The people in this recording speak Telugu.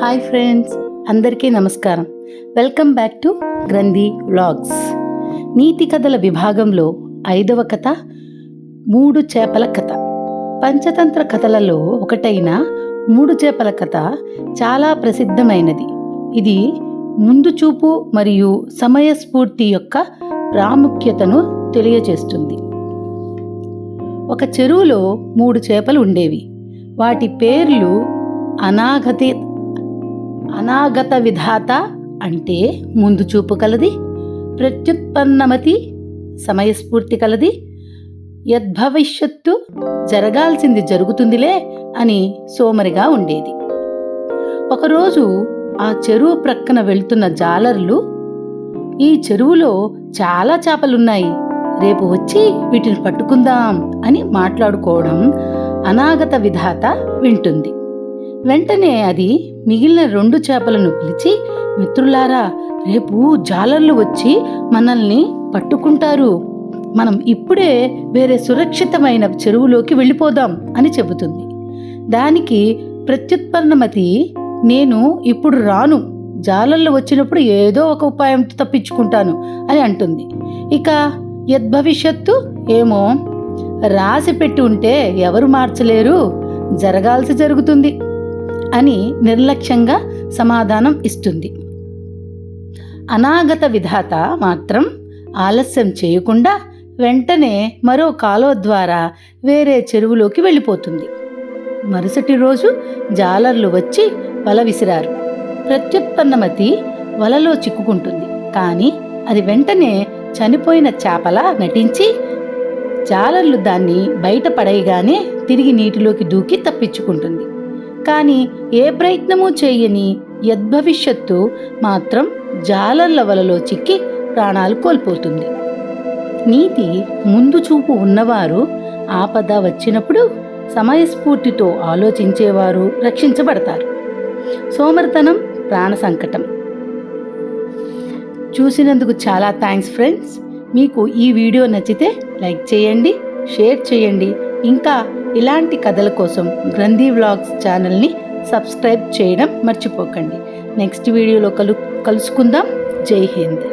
హాయ్ ఫ్రెండ్స్, అందరికీ నమస్కారం. వెల్కమ్ బ్యాక్ టు గ్రంథి వ్లాగ్స్. నీతి కథల విభాగంలో 5వ కథ 3 చేపల కథ. పంచతంత్ర కథలలో ఒకటైన 3 చేపల కథ చాలా ప్రసిద్ధమైనది. ఇది ముందు చూపు మరియు సమయస్ఫూర్తి యొక్క ప్రాముఖ్యతను తెలియజేస్తుంది. ఒక చెరువులో 3 చేపలు ఉండేవి. వాటి పేర్లు అనాగత విధాత అంటే ముందు చూపు కలది, ప్రత్యుత్పన్నమతి సమయస్ఫూర్తి కలది, యద్భవిష్యత్తు జరగాల్సింది జరుగుతుందిలే అని సోమరిగా ఉండేది. ఒకరోజు ఆ చెరువు ప్రక్కన వెళ్తున్న జాలర్లు, ఈ చెరువులో చాలా చేపలున్నాయి, రేపు వచ్చి వీటిని పట్టుకుందాం అని మాట్లాడుకోవడం అనాగత విధాత వింటుంది. వెంటనే అది మిగిలిన 2 చేపలను పిలిచి, మిత్రులారా, రేపు జాలర్లు వచ్చి మనల్ని పట్టుకుంటారు, మనం ఇప్పుడే వేరే సురక్షితమైన చెరువులోకి వెళ్ళిపోదాం అని చెబుతుంది. దానికి ప్రత్యుత్పన్నమతి, నేను ఇప్పుడు రాను, జాలర్లు వచ్చినప్పుడు ఏదో ఒక ఉపాయంతో తప్పించుకుంటాను అని అంటుంది. ఇక యద్భవిష్యత్తు ఏమో, రాసి పెట్టి ఉంటే ఎవరు మార్చలేరు, జరగాల్సి జరుగుతుంది అని నిర్లక్ష్యంగా సమాధానం ఇస్తుంది. అనాగత విధాత మాత్రం ఆలస్యం చేయకుండా వెంటనే మరో కాలువ ద్వారా వేరే చెరువులోకి వెళ్ళిపోతుంది. మరుసటి రోజు జాలర్లు వచ్చి వల విసిరారు. ప్రత్యుత్పన్నమతి వలలో చిక్కుకుంటుంది. కానీ అది వెంటనే చనిపోయిన చేపలా నటించి జాలర్లు దాన్ని బయట పడేయగానే తిరిగి నీటిలోకి దూకి తప్పించుకుంటుంది. కానీ ఏ ప్రయత్నమూ చేయని యద్భవిష్యత్తు మాత్రం జాలర్ల వలలో చిక్కి ప్రాణాలు కోల్పోతుంది. నీతి, ముందు చూపు ఉన్నవారు ఆపద వచ్చినప్పుడు సమయస్ఫూర్తితో ఆలోచించేవారు రక్షించబడతారు. సోమరితనం ప్రాణ సంకటం. చూసినందుకు చాలా థ్యాంక్స్ ఫ్రెండ్స్. మీకు ఈ వీడియో నచ్చితే లైక్ చేయండి, షేర్ చేయండి. ఇంకా ఇలాంటి కథల కోసం గ్రంథి వ్లాగ్స్ ఛానల్ని సబ్స్క్రైబ్ చేయడం మర్చిపోకండి. నెక్స్ట్ వీడియోలో కలుసుకుందాం. జై హింద్.